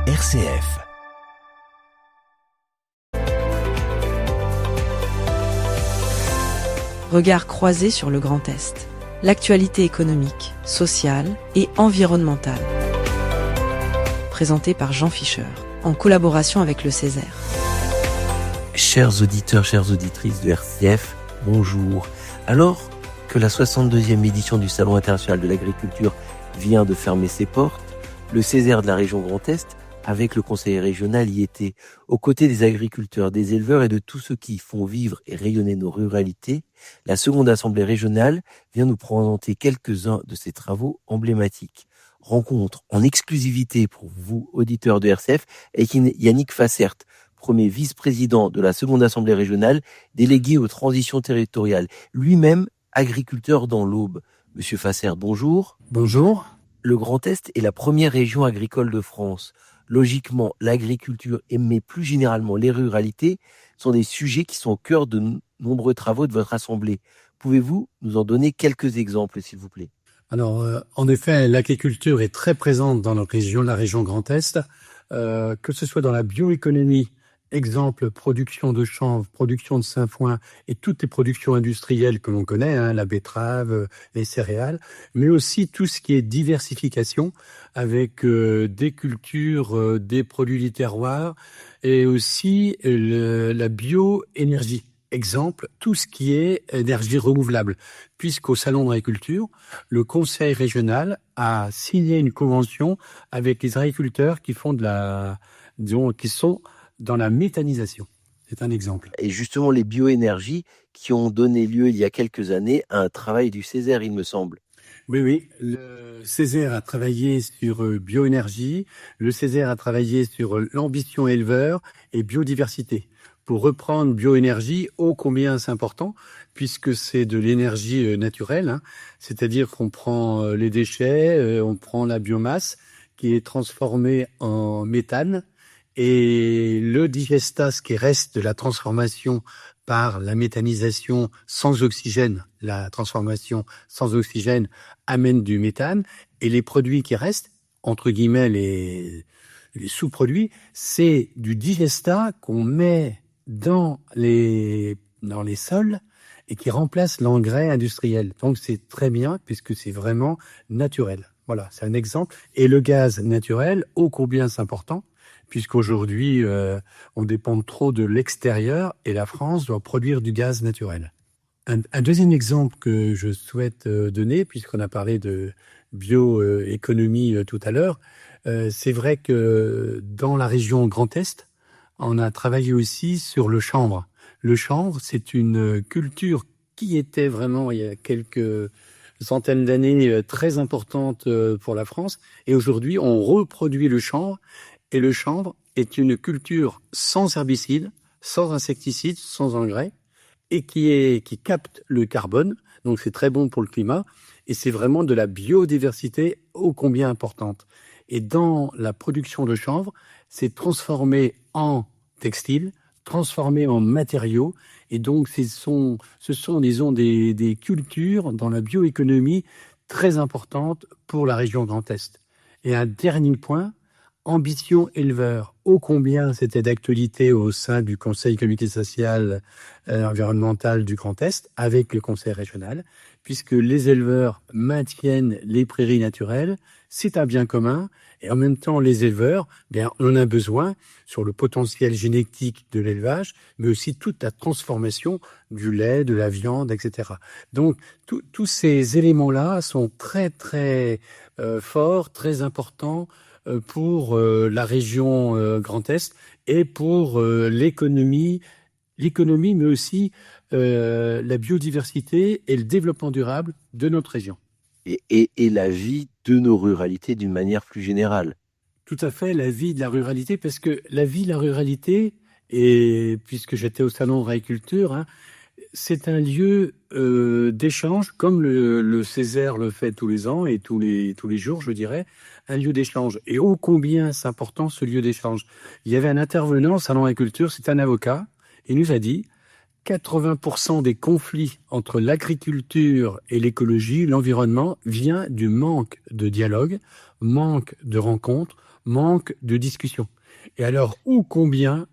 RCF. Regard croisé sur le Grand Est. L'actualité économique, sociale et environnementale. Présenté par Jean Fischer, en collaboration avec le Césaire. Chers auditeurs, chères auditrices de RCF, bonjour. Alors que la 62e édition du Salon international de l'agriculture vient de fermer ses portes, le Césaire de la région Grand Est, avec le conseil régional, y était. Aux côtés des agriculteurs, des éleveurs et de tous ceux qui font vivre et rayonner nos ruralités, la seconde assemblée régionale vient nous présenter quelques-uns de ses travaux emblématiques. Rencontre en exclusivité pour vous, auditeurs de RCF, avec Yannick Fassert, premier vice-président de la seconde assemblée régionale, délégué aux transitions territoriales, lui-même agriculteur dans l'Aube. Monsieur Fassert, bonjour. Bonjour. Le Grand Est est la première région agricole de France. Logiquement, l'agriculture mais plus généralement les ruralités sont des sujets qui sont au cœur de nombreux travaux de votre assemblée. Pouvez-vous nous en donner quelques exemples, s'il vous plaît ? Alors, en effet, l'agriculture est très présente dans notre région, la région Grand Est, que ce soit dans la bioéconomie, exemple production de chanvre, production de sainfoin et toutes les productions industrielles que l'on connaît, la betterave, les céréales, mais aussi tout ce qui est diversification avec des cultures, des produits du terroir et aussi la bioénergie. Exemple, tout ce qui est énergie renouvelable, puisqu'au Salon de l'agriculture, le Conseil régional a signé une convention avec les agriculteurs qui font qui sont dans la méthanisation. C'est un exemple. Et justement, les bioénergies qui ont donné lieu il y a quelques années à un travail du Césaire, il me semble. Oui. Le Césaire a travaillé sur bioénergie, le Césaire a travaillé sur l'ambition éleveur et biodiversité. Pour reprendre bioénergie, ô combien c'est important, puisque c'est de l'énergie naturelle, c'est-à-dire qu'on prend les déchets, on prend la biomasse qui est transformée en méthane, et le digestat, ce qui reste de la transformation par la méthanisation sans oxygène, la transformation sans oxygène amène du méthane, et les produits qui restent, entre guillemets les sous-produits, c'est du digestat qu'on met dans les sols et qui remplace l'engrais industriel. Donc c'est très bien puisque c'est vraiment naturel. Voilà, c'est un exemple. Et le gaz naturel, ô combien c'est important, puisqu'aujourd'hui on dépend trop de l'extérieur et la France doit produire du gaz naturel. Un deuxième exemple que je souhaite donner, puisqu'on a parlé de bioéconomie tout à l'heure, c'est vrai que dans la région Grand Est, on a travaillé aussi sur le chanvre. Le chanvre, c'est une culture qui était vraiment, il y a quelques centaines d'années, très importante pour la France. Et aujourd'hui, on reproduit le chanvre. Et le chanvre est une culture sans herbicides, sans insecticides, sans engrais, et qui capte le carbone. Donc c'est très bon pour le climat. Et c'est vraiment de la biodiversité ô combien importante. Et dans la production de chanvre, c'est transformé en textile, transformé en matériaux. Et donc, ce sont disons, des cultures dans la bioéconomie très importantes pour la région Grand Est. Et un dernier point, ambition éleveur. Ô combien c'était d'actualité au sein du Conseil économique et social et environnemental du Grand Est avec le Conseil régional, puisque les éleveurs maintiennent les prairies naturelles. C'est un bien commun. Et en même temps, les éleveurs, on en a besoin sur le potentiel génétique de l'élevage, mais aussi toute la transformation du lait, de la viande, etc. Donc, tous ces éléments-là sont très, très forts, très importants pour la région Grand Est et pour l'économie, mais aussi la biodiversité et le développement durable de notre région. Et la vie de nos ruralités d'une manière plus générale. Tout à fait, la vie de la ruralité, parce que la vie de la ruralité, et puisque j'étais au Salon de l'agriculture, c'est un lieu d'échange, comme le Césaire le fait tous les ans et tous les jours, je dirais, un lieu d'échange. Et ô combien c'est important ce lieu d'échange. Il y avait un intervenant au Salon de l'agriculture, c'est un avocat, il nous a dit 80% des conflits entre l'agriculture et l'écologie, l'environnement, vient du manque de dialogue, manque de rencontres, manque de discussion. Et alors, ô combien,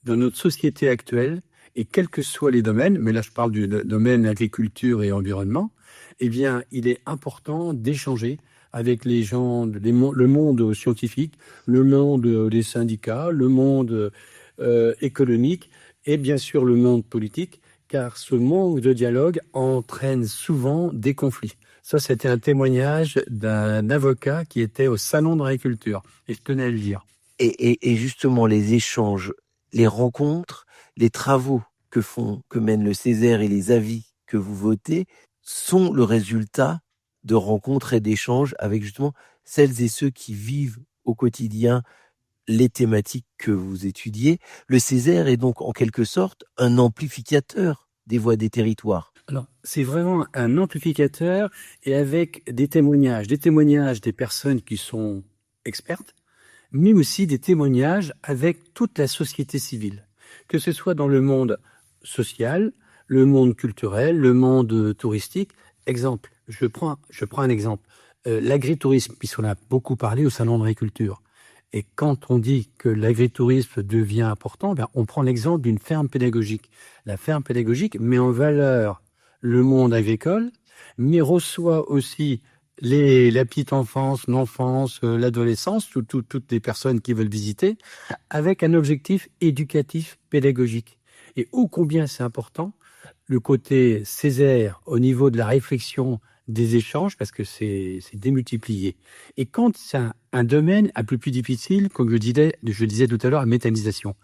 dans notre société actuelle, et quels que soient les domaines, mais là je parle du domaine agriculture et environnement, eh bien, il est important d'échanger avec les gens, le monde scientifique, le monde des syndicats, le monde économique et bien sûr le monde politique, car ce manque de dialogue entraîne souvent des conflits. Ça, c'était un témoignage d'un avocat qui était au Salon de l'agriculture, et je tenais à le dire. Et justement, les échanges, les rencontres, les travaux que mène le Césaire et les avis que vous votez sont le résultat de rencontres et d'échanges avec justement celles et ceux qui vivent au quotidien les thématiques que vous étudiez. Le Césaire est donc en quelque sorte un amplificateur des voix des territoires. Alors, c'est vraiment un amplificateur et avec des témoignages des personnes qui sont expertes, mais aussi des témoignages avec toute la société civile, que ce soit dans le monde social, le monde culturel, le monde touristique. Exemple, je prends un exemple. L'agritourisme, puisqu'on a beaucoup parlé au Salon de l'agriculture. Et quand on dit que l'agritourisme devient important, on prend l'exemple d'une ferme pédagogique. La ferme pédagogique met en valeur le monde agricole, mais reçoit aussi la petite enfance, l'enfance, l'adolescence, toutes les personnes qui veulent visiter, avec un objectif éducatif pédagogique. Et ô combien c'est important, le côté Césaire au niveau de la réflexion des échanges, parce que c'est démultiplié. Et quand c'est un domaine un peu plus difficile, comme je disais tout à l'heure, la méthanisation.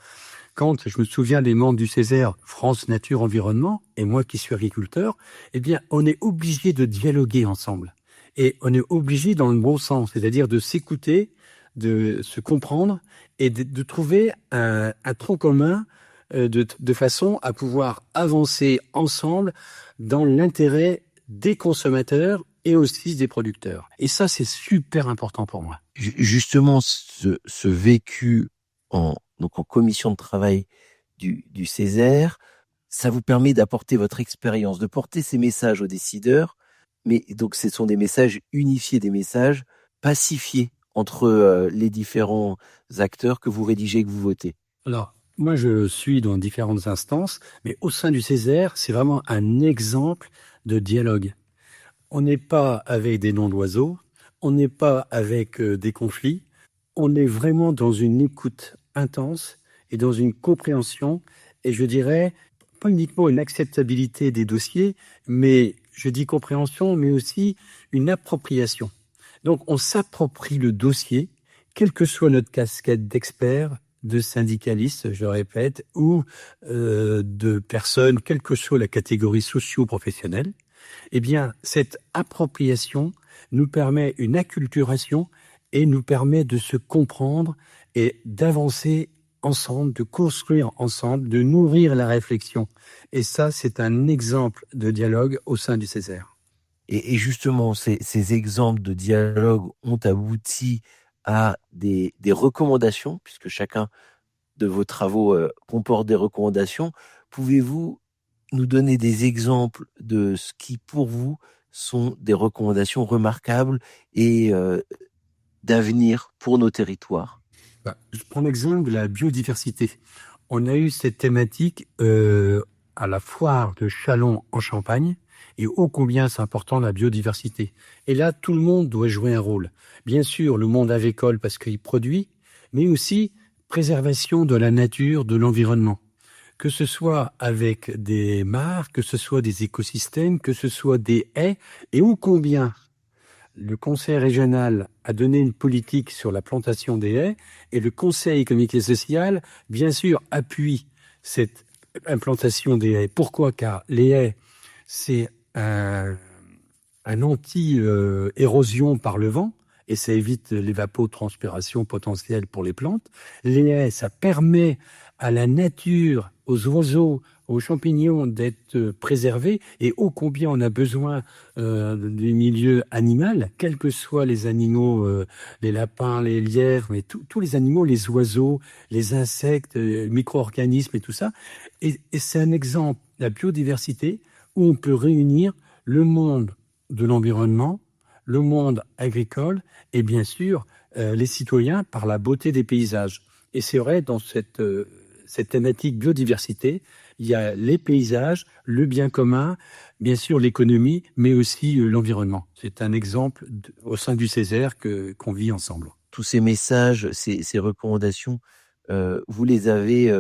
Quand je me souviens des membres du Césaire, France Nature Environnement, et moi qui suis agriculteur, eh bien, on est obligé de dialoguer ensemble. Et on est obligé dans le bon sens, c'est-à-dire de s'écouter, de se comprendre et de trouver un tronc commun de façon à pouvoir avancer ensemble dans l'intérêt des consommateurs et aussi des producteurs. Et ça, c'est super important pour moi. Justement, ce vécu en commission de travail du Césaire, ça vous permet d'apporter votre expérience, de porter ces messages aux décideurs, mais donc ce sont des messages unifiés, des messages pacifiés entre les différents acteurs que vous rédigez, que vous votez. Alors, moi, je suis dans différentes instances, mais au sein du Césaire, c'est vraiment un exemple de dialogue. On n'est pas avec des noms d'oiseaux, on n'est pas avec des conflits, on est vraiment dans une écoute intense et dans une compréhension, et je dirais, pas uniquement une acceptabilité des dossiers, mais je dis compréhension, mais aussi une appropriation. Donc, on s'approprie le dossier, quelle que soit notre casquette d'expert, de syndicalistes, je le répète, ou de personnes, quelle que soit la catégorie socio-professionnelle. Eh bien, cette appropriation nous permet une acculturation et nous permet de se comprendre et d'avancer ensemble, de construire ensemble, de nourrir la réflexion. Et ça, c'est un exemple de dialogue au sein du Césaire. Et justement, ces exemples de dialogue ont abouti à des recommandations, puisque chacun de vos travaux comporte des recommandations. Pouvez-vous nous donner des exemples de ce qui, pour vous, sont des recommandations remarquables et d'avenir pour nos territoires? Je prends l'exemple de la biodiversité. On a eu cette thématique à la foire de Châlons en Champagne, et ô combien c'est important la biodiversité. Et là, tout le monde doit jouer un rôle. Bien sûr, le monde agricole parce qu'il produit, mais aussi préservation de la nature, de l'environnement. Que ce soit avec des mares, que ce soit des écosystèmes, que ce soit des haies, et ô combien le Conseil régional a donné une politique sur la plantation des haies, et le Conseil économique et social, bien sûr, appuie cette implantation des haies. Pourquoi? Car les haies, c'est un anti-érosion par le vent, et ça évite l'évapotranspiration potentielle pour les plantes. Les haies, ça permet à la nature aux oiseaux, aux champignons d'être préservés, et ô combien on a besoin des milieux animaux, quels que soient les animaux, les lapins, les lièvres, mais tous les animaux, les oiseaux, les insectes, les micro-organismes et tout ça. Et c'est un exemple, la biodiversité, où on peut réunir le monde de l'environnement, le monde agricole et bien sûr les citoyens par la beauté des paysages. Et c'est vrai, dans cette thématique biodiversité, il y a les paysages, le bien commun, bien sûr l'économie, mais aussi l'environnement. C'est un exemple au sein du Césaire qu'on vit ensemble. Tous ces messages, ces recommandations, vous les avez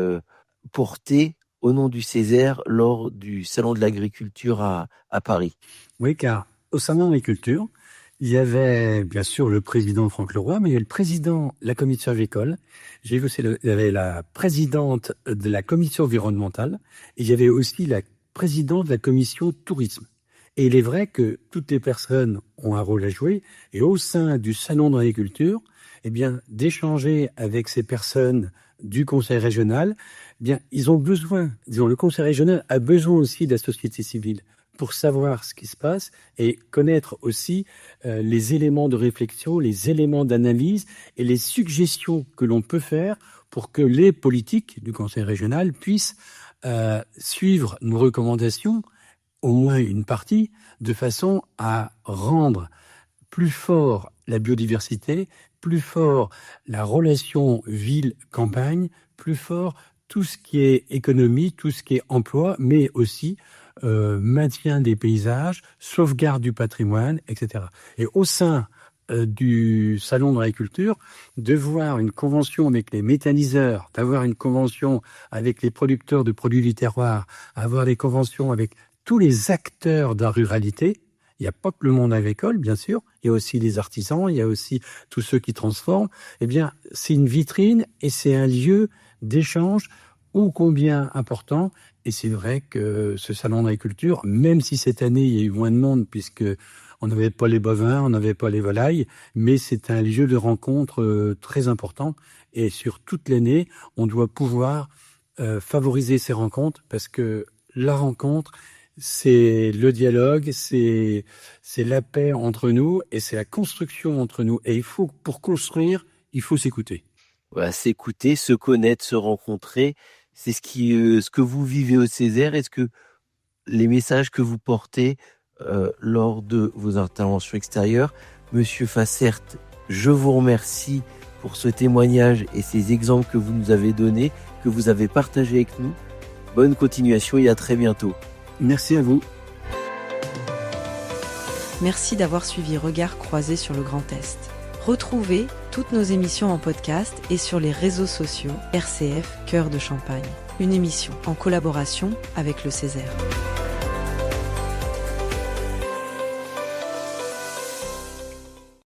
portés au nom du Césaire lors du Salon de l'Agriculture à Paris. Oui, car au Salon de l'Agriculture, il y avait bien sûr le président Franck Leroy, mais il y avait le président de la commission agricole. J'ai vu aussi, il y avait la présidente de la commission environnementale, et il y avait aussi la présidente de la commission tourisme. Et il est vrai que toutes les personnes ont un rôle à jouer, et au sein du Salon de l'Agriculture, eh bien, d'échanger avec ces personnes du conseil régional, eh bien, ils ont besoin, disons, le conseil régional a besoin aussi de la société civile pour savoir ce qui se passe et connaître aussi les éléments de réflexion, les éléments d'analyse et les suggestions que l'on peut faire pour que les politiques du conseil régional puissent suivre nos recommandations, au moins une partie, de façon à rendre plus fort la biodiversité, plus fort la relation ville-campagne, plus fort tout ce qui est économie, tout ce qui est emploi, mais aussi maintien des paysages, sauvegarde du patrimoine, etc. Et au sein du Salon de l'Agriculture, de voir une convention avec les méthaniseurs, d'avoir une convention avec les producteurs de produits du terroir, avoir des conventions avec tous les acteurs de la ruralité. Il n'y a pas que le monde agricole, bien sûr, il y a aussi les artisans, il y a aussi tous ceux qui transforment. Eh bien, c'est une vitrine et c'est un lieu d'échange ô combien important. Et c'est vrai que ce salon d'agriculture, même si cette année il y a eu moins de monde puisque on n'avait pas les bovins, on n'avait pas les volailles, mais c'est un lieu de rencontre très important. Et sur toute l'année, on doit pouvoir favoriser ces rencontres parce que la rencontre, c'est le dialogue, c'est la paix entre nous et c'est la construction entre nous. Et pour construire, il faut s'écouter. Voilà, s'écouter, se connaître, se rencontrer. C'est ce que vous vivez au Césaire. Est-ce que les messages que vous portez lors de vos interventions extérieures, Monsieur Fassert, je vous remercie pour ce témoignage et ces exemples que vous nous avez donnés, que vous avez partagés avec nous. Bonne continuation et à très bientôt. Merci à vous. Merci d'avoir suivi Regards croisés sur le Grand Est. Retrouvez toutes nos émissions en podcast et sur les réseaux sociaux RCF Cœur de Champagne. Une émission en collaboration avec le Césaire.